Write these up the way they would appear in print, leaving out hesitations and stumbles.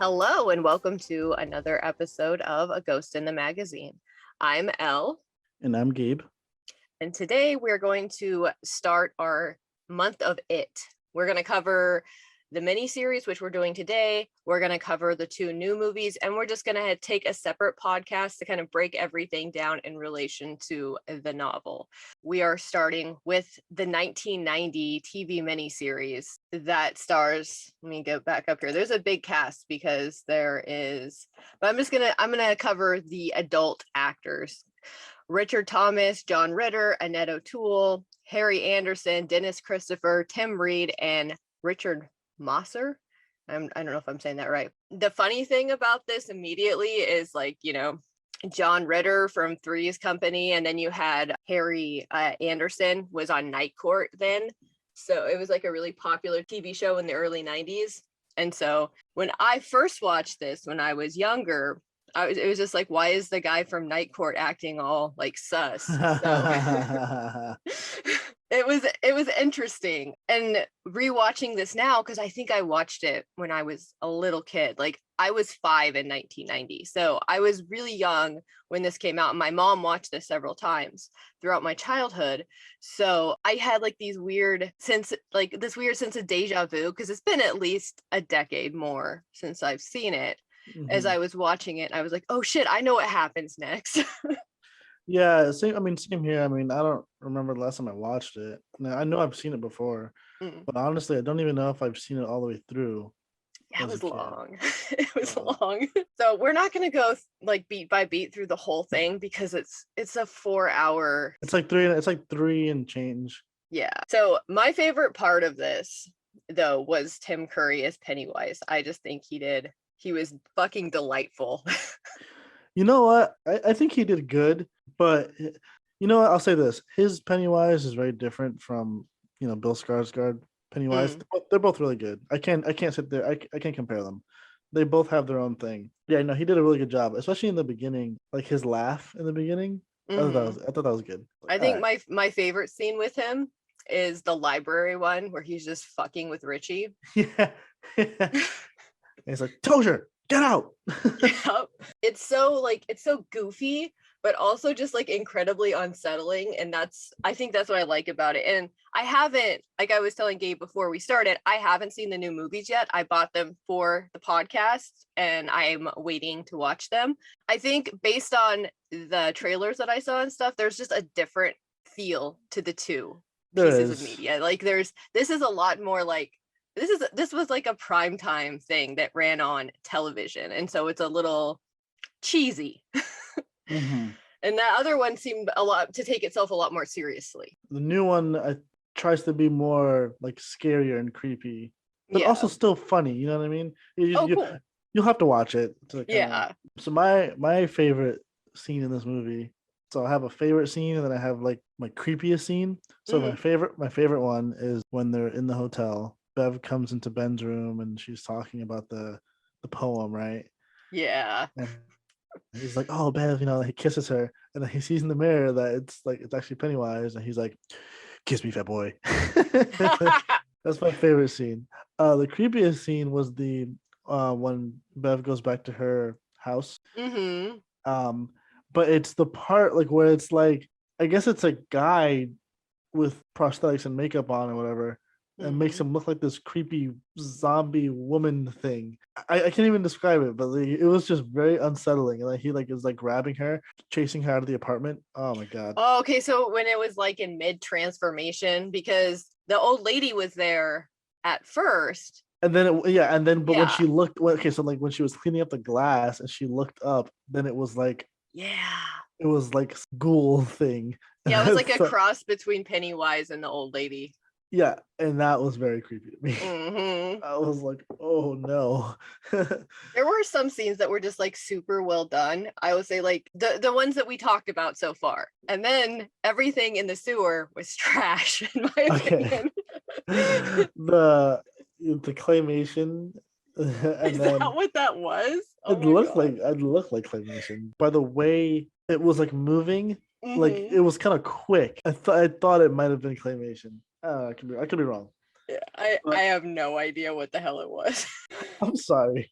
Hello, and welcome to another episode of A Ghost in the Magazine. I'm Elle. And I'm Gabe. And today we're going to start our month of It. We're going to cover the miniseries, which we're doing today. We're going to cover the two new movies, and we're just going to take a separate podcast to kind of break everything down in relation to the novel. We are starting with the 1990 TV miniseries that stars, let me go back up here. There's a big cast because there is, but I'm going to cover the adult actors. Richard Thomas, John Ritter, Annette O'Toole, Harry Anderson, Dennis Christopher, Tim Reed, and Richard Mosser. I don't know if I'm saying that right. The funny thing about this immediately is John Ritter from Three's Company, and then you had Harry Anderson was on Night Court then. So it was like a really popular TV show in the early 90s. And so when I first watched this when I was younger, it was just like, why is the guy from Night Court acting all like sus? So it was interesting. And rewatching this now, because I think I watched it when I was a little kid. Like I was 5 in 1990. So I was really young when this came out. And my mom watched this several times throughout my childhood. So I had this weird sense of deja vu, because it's been at least a decade more since I've seen it. Mm-hmm. As I was watching it, I was like, oh shit, I know what happens next. Yeah, same here. I don't remember the last time I watched it. Now, I know I've seen it before, but honestly, I don't even know if I've seen it all the way through. Yeah, it was long. It was long. So we're not going to go beat by beat through the whole thing because it's a 4-hour. It's like three and change. Yeah. So my favorite part of this, though, was Tim Curry as Pennywise. I just think he was fucking delightful. You know what? I think he did good, but you know what? I'll say this. His Pennywise is very different from, Bill Skarsgård Pennywise. They're both really good. I can't sit there. I can't compare them. They both have their own thing. Yeah, no, he did a really good job, especially in the beginning, like his laugh in the beginning. Mm-hmm. I thought that was good. I think my favorite scene with him is the library one where he's just fucking with Richie. Yeah. And he's like, Tozier, get out. Yep. It's so goofy, but also just incredibly unsettling. And I think that's what I like about it. And I haven't, like I was telling Gabe before we started, I haven't seen the new movies yet. I bought them for the podcast and I'm waiting to watch them. I think based on the trailers that I saw and stuff, there's just a different feel to the two pieces of media. This is a lot more this was like a primetime thing that ran on television. And so it's a little cheesy. Mm-hmm. And that other one seemed to take itself a lot more seriously. The new one tries to be more scarier and creepy, but also still funny. You know what I mean? Cool. You'll have to watch it. So my favorite scene in this movie. So I have a favorite scene, and then I have my creepiest scene. So my favorite one is when they're in the hotel. Bev comes into Ben's room and she's talking about the poem, right? Yeah. And he's like, "Oh, Bev," he kisses her, and then he sees in the mirror that it's actually Pennywise, and he's like, "Kiss me, fat boy." That's my favorite scene. The creepiest scene was the when Bev goes back to her house. Mm-hmm. But it's the part where it's I guess it's a guy with prosthetics and makeup on or whatever. And makes him look like this creepy zombie woman thing. I can't even describe it, but it was just very unsettling. And he is grabbing her, chasing her out of the apartment. Oh my god. Oh, okay. So when it was in mid transformation, because the old lady was there at first. And then when she looked, when she was cleaning up the glass and she looked up, then it was it was ghoul thing. Yeah, it was a cross between Pennywise and the old lady. Yeah, and that was very creepy to me. Mm-hmm. I was like, oh no. There were some scenes that were just super well done. I would say the ones that we talked about so far. And then everything in the sewer was trash, in my opinion. The claymation. Is that what that was? Oh, it looked like claymation. By the way it was moving, it was kind of quick. I thought it might have been claymation. I could be wrong. I have no idea what the hell it was. I'm sorry.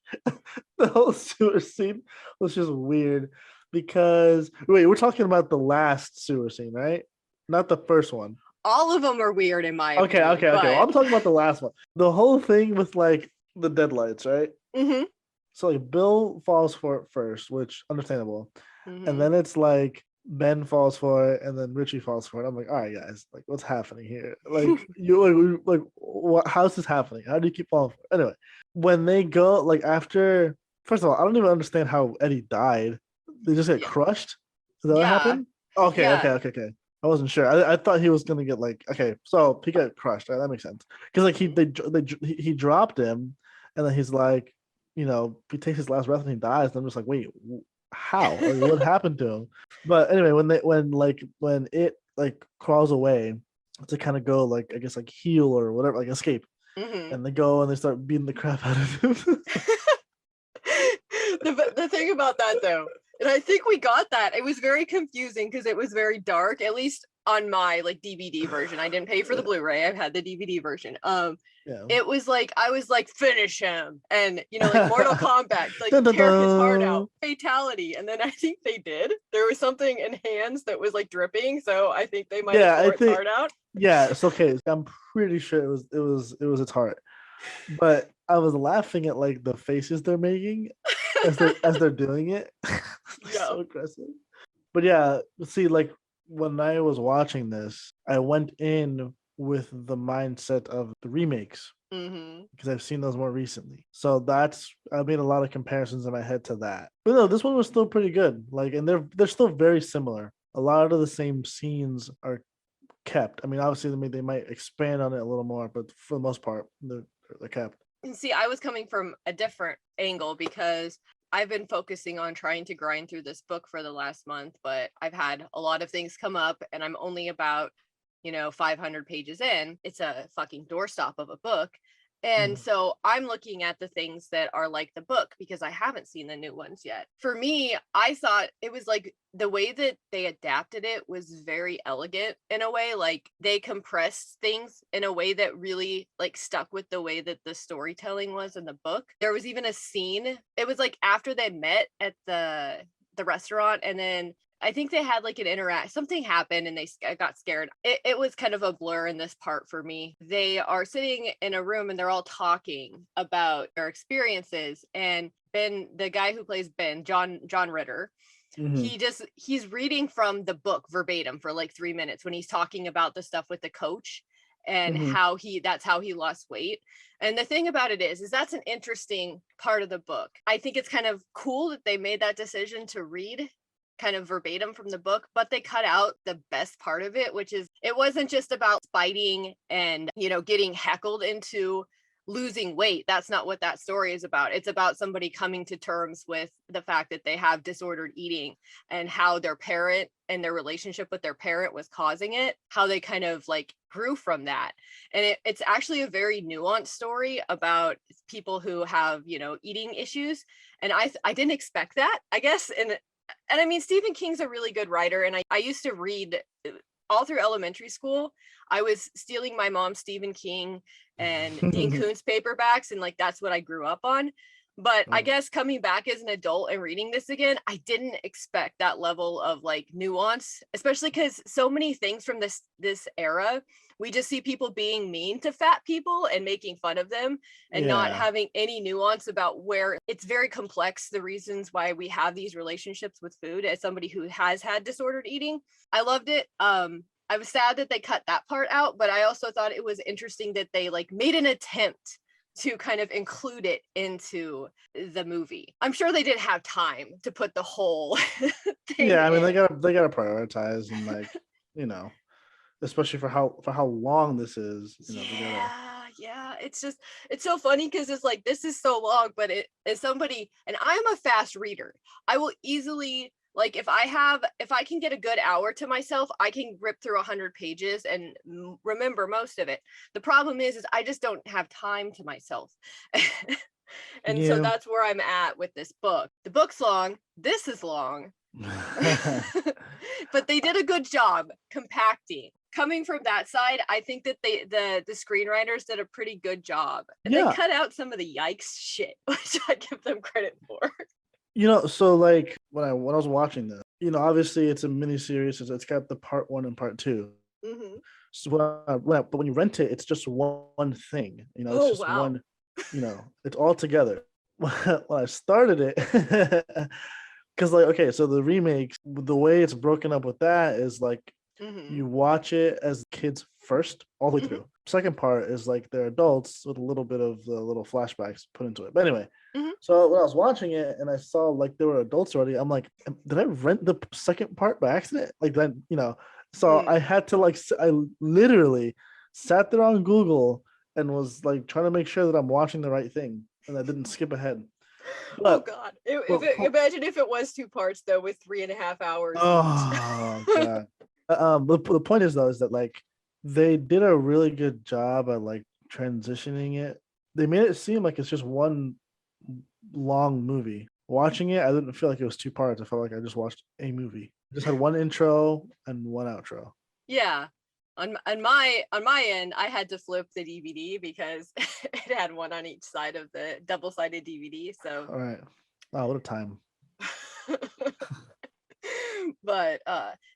The whole sewer scene was just weird because wait, we're talking about the last sewer scene, right? Not the first one. All of them are weird in my Okay, opinion, okay, okay. Well, but I'm talking about the last one. The whole thing with like the deadlights, right? hmm So like Bill falls for it first, which understandable. And hmm then it's like Ben falls for it, and then Richie falls for it. I'm like, all right, guys, like what's happening here? Like like what? How's this happening? How do you keep falling for it? Anyway, when they go like after, first of all, I don't even understand how Eddie died. They just get yeah, crushed. Is that what yeah, happened? Okay, yeah. okay, okay, okay. I wasn't sure. I thought he was gonna get like okay, so he got crushed. Right? That makes sense because like Mhm. he dropped him, and then he's like, he takes his last breath and he dies. And I'm just like, wait, how? Like, what happened to him? But anyway, when it like crawls away to kind of go like I guess like heal or whatever, like escape, hmm and they go and they start beating the crap out of him. the thing about that though, and I think we got that. It was very confusing because it was very dark, at least on my like DVD version. I didn't pay for the Blu-ray. I've had the DVD version. Yeah. It was like I was like finish him, and like Mortal Kombat, like Dun, dun, tear his heart out, dun. fatality, and then I think they did. There was something in hands that was like dripping, so I think they might have Yeah, I tore its think heart out. yeah, it's okay. I'm pretty sure it was its heart. But I was laughing at like the faces they're making as they're doing it. Yeah. So aggressive. But yeah, see, like when I was watching this, I went in with the mindset of the remakes hmm because I've seen those more recently. So I made a lot of comparisons in my head to that. But no, this one was still pretty good. Like, and they're still very similar. A lot of the same scenes are kept. I mean, obviously they might expand on it a little more, but for the most part, they're kept. And see, I was coming from a different angle because I've been focusing on trying to grind through this book for the last month, but I've had a lot of things come up and I'm only about, 500 pages in. It's a fucking doorstop of a book. And Mhm. so I'm looking at the things that are like the book because I haven't seen the new ones yet. For me, I thought it was like the way that they adapted it was very elegant in a way. Like they compressed things in a way that really like stuck with the way that the storytelling was in the book. There was even a scene. It was like after they met at the restaurant, and then I think they had like an interact. Something happened, and they got scared. It was kind of a blur in this part for me. They are sitting in a room and they're all talking about their experiences. And Ben, the guy who plays Ben, John Ritter, Mhm. he's reading from the book verbatim for like 3 minutes when he's talking about the stuff with the coach and Mhm. that's how he lost weight. And the thing about it is that's an interesting part of the book. I think it's kind of cool that they made that decision to read kind of verbatim from the book, but they cut out the best part of it, which is it wasn't just about fighting and, getting heckled into losing weight. That's not what that story is about. It's about somebody coming to terms with the fact that they have disordered eating and how their parent and their relationship with their parent was causing it, how they kind of like grew from that. And it's actually a very nuanced story about people who have, eating issues. And I didn't expect that, I guess. And I mean, Stephen King's a really good writer. And I used to read all through elementary school. I was stealing my mom's Stephen King and Dean Koontz paperbacks. And like, that's what I grew up on. But I Oh, guess coming back as an adult and reading this again, I didn't expect that level of like nuance, especially because so many things from this era, we just see people being mean to fat people and making fun of them and not yeah. having any nuance about where it's very complex, the reasons why we have these relationships with food as somebody who has had disordered eating. I loved it. I was sad that they cut that part out, but I also thought it was interesting that they like made an attempt to kind of include it into the movie. I'm sure they didn't have time to put the whole thing Yeah, I mean in. they gotta prioritize and like, you know, especially for how long this is, they gotta Yeah. It's so funny because it's like this is so long, but it is somebody, and I'm a fast reader. I will easily like if I can get a good hour to myself, I can rip through 100 pages and remember most of it. The problem is I just don't have time to myself. And so Yeah. that's where I'm at with this book. The book's long, this is long. But they did a good job compacting coming from that side, I think that the screenwriters did a pretty good job. And they Yeah. cut out some of the yikes shit, which I give them credit for. So like when I was watching this, obviously it's a miniseries, so it's got the part 1 and part 2. Mm-hmm. So but when you rent it, it's just one thing. It's Oh just wow. one. It's all together. When I started it, because like okay, so the remakes, the way it's broken up with that is like Mm-hmm. you watch it as kids first, all the way Mm-hmm. through. Second part is like they're adults with a little bit of the little flashbacks put into it. But anyway, Mm-hmm. so when I was watching it and I saw like there were adults already, I'm like, did I rent the second part by accident? Like then, so I had to like, I literally sat there on Google and was like trying to make sure that I'm watching the right thing and I didn't skip ahead. Oh But, God. but Imagine if it was 2 parts though, with 3.5 hours each. oh god. The point is though is that like they did a really good job at like transitioning it. They made it seem like it's just one long movie. Watching it, I didn't feel like it was 2 parts. I felt like I just watched a movie. I just had one intro and one outro. Yeah. On my end, I had to flip the DVD because it had one on each side of the double-sided DVD. So All right. Oh, what a time. but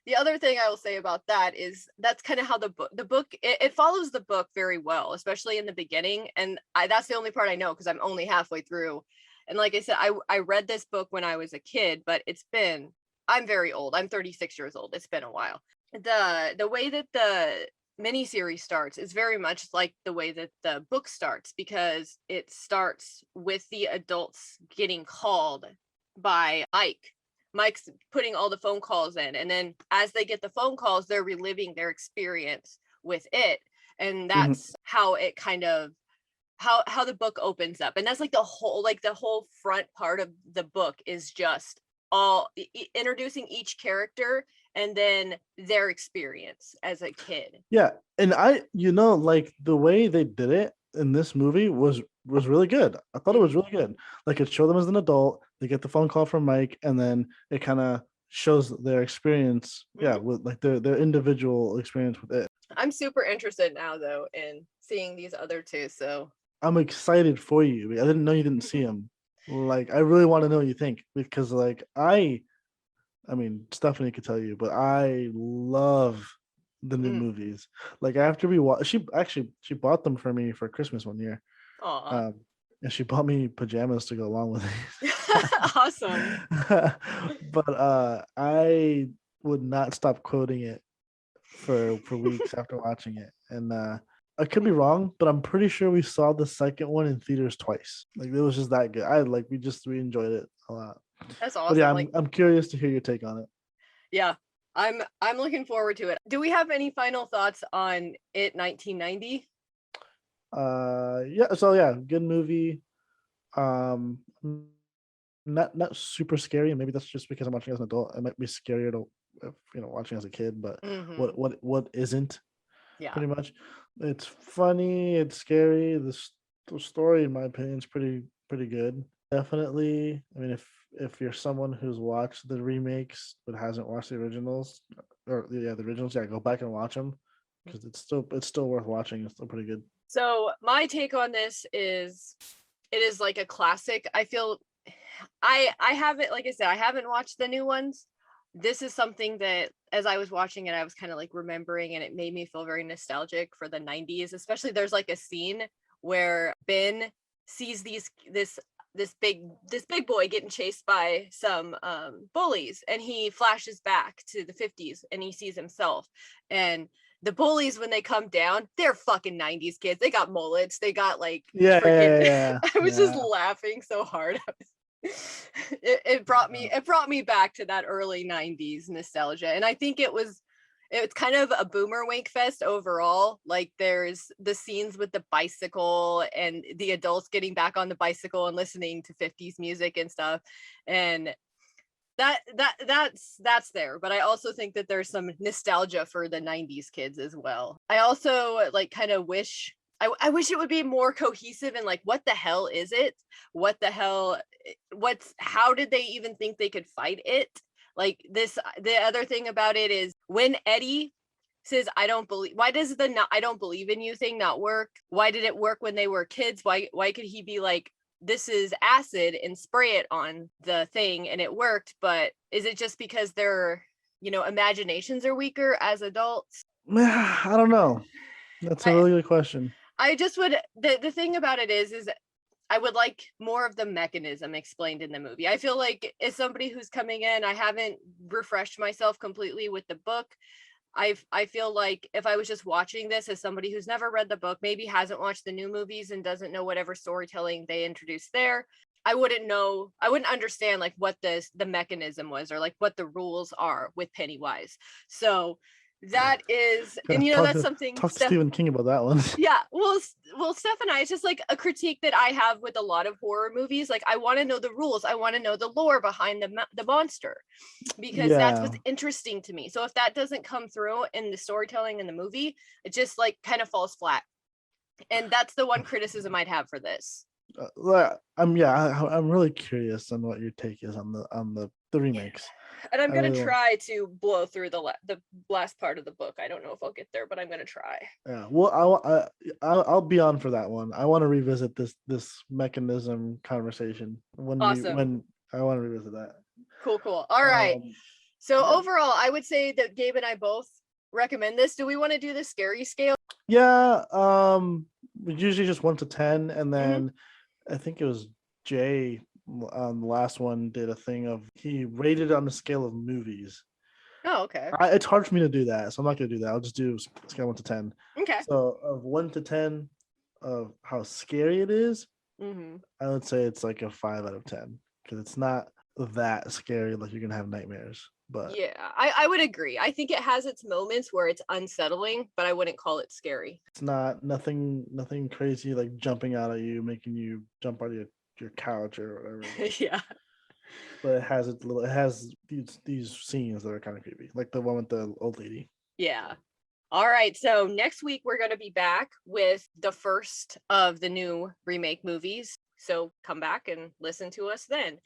the other thing I will say about that is that's kind of how the book it follows the book very well, especially in the beginning. And that's the only part I know because I'm only halfway through. And like I said, I read this book when I was a kid, but I'm very old. I'm 36 years old. It's been a while. The way that the miniseries starts is very much like the way that the book starts, because it starts with the adults getting called by Mike's putting all the phone calls in, and then as they get the phone calls, they're reliving their experience with it. And that's how it kind of how the book opens up. And that's like the whole front part of the book is just all introducing each character and then their experience as a kid. Yeah, and like the way they did it in this movie was really good. I thought it was really good. Like it showed them as an adult, they get the phone call from Mike, and then it kind of shows their experience, yeah, with like their individual experience with it. I'm super interested now though in seeing these other two. So I'm excited for you. I didn't know you didn't see them. Like I really want to know what you think because like I mean, Stephanie could tell you, but I love the new movies. Like after we watched, she bought them for me for Christmas one year, aw. and she bought me pajamas to go along with it. Awesome. But I would not stop quoting it for weeks after watching it, and I could be wrong, but I'm pretty sure we saw the second one in theaters twice. Like it was just that good. We enjoyed it a lot. That's But yeah, awesome. Like, I'm curious to hear your take on it. yeah, I'm looking forward to it. Do we have any final thoughts on it 1990? Yeah, so yeah, good movie. Um, not super scary. Maybe that's just because I'm watching as an adult. It might be scarier to watching as a kid, but Mm-hmm. what isn't Yeah. pretty much. It's funny, it's scary. The story, in my opinion, is pretty good. Definitely. I mean, if you're someone who's watched the remakes but hasn't watched the originals, or yeah, the originals, yeah, go back and watch them because it's still worth watching. It's still pretty good. So my take on this is it is like a classic. I feel I haven't, like I said, I haven't watched the new ones. This is something that as I was watching it, I was kind of like remembering, and it made me feel very nostalgic for the 90s. Especially there's like a scene where Ben sees this big boy getting chased by some bullies, and he flashes back to the 50s and he sees himself. And the bullies, when they come down, they're fucking 90s kids. They got mullets, they got like Yeah, freaking yeah, I was just yeah. laughing so hard. It brought me back to that early 90s nostalgia. And I think it's kind of a boomer wink fest overall. Like there's the scenes with the bicycle and the adults getting back on the bicycle and listening to 50s music and stuff. And that's there. But I also think that there's some nostalgia for the 90s kids as well. I also like kind of wish I wish it would be more cohesive and like, what the hell is it? What the hell? How did they even think they could fight it? Like this, the other thing about it is when Eddie says why does the not, I don't believe in you thing not work? Why did it work when they were kids? Why could he be like, this is acid and spray it on the thing and it worked? But is it just because their, imaginations are weaker as adults? I don't know. That's a really good question. I just would, the thing about it is I would like more of the mechanism explained in the movie. I feel like as somebody who's coming in, I haven't refreshed myself completely with the book. I feel like if I was just watching this as somebody who's never read the book, maybe hasn't watched the new movies and doesn't know whatever storytelling they introduced there, I wouldn't understand like what the mechanism was or like what the rules are with Pennywise. So that is, and that's something. Talk to Stephen King about that one. Yeah, well, Steph and I, it's just like a critique that I have with a lot of horror movies. Like, I want to know the rules. I want to know the lore behind the monster, because that's what's interesting to me. So if that doesn't come through in the storytelling in the movie, it just like kind of falls flat. And that's the one criticism I'd have for this. I'm really curious on what your take is on the remakes. And I'm gonna try to blow through the last part of the book. I don't know if I'll get there, but I'm gonna try. Yeah, well, I'll be on for that one. I want to revisit this mechanism conversation when I want to revisit that. Cool. All right. So overall, I would say that Gabe and I both recommend this. Do we want to do the scary scale? Yeah. We usually just 1 to 10, and then I think it was Jay on the last one did a thing of he rated on the scale of movies. Oh, okay. It's hard for me to do that, so I'm not gonna do that. I'll just do scale 1 to 10. Okay. So of 1 to 10 of how scary it is, I would say it's like a 5 out of 10 because it's not that scary like you're gonna have nightmares. But yeah, I would agree. I think it has its moments where it's unsettling, but I wouldn't call it scary. It's nothing crazy like jumping out at you, making you jump out of your couch or whatever. Yeah. But it has these scenes that are kind of creepy, like the one with the old lady. Yeah. All right. So next week we're going to be back with the first of the new remake movies. So come back and listen to us then.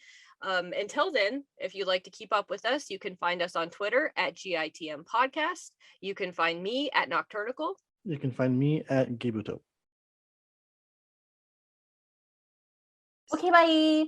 Until then, if you'd like to keep up with us, you can find us on Twitter at GITM Podcast. You can find me at Nocturnical. You can find me at Gabe. Okay, bye.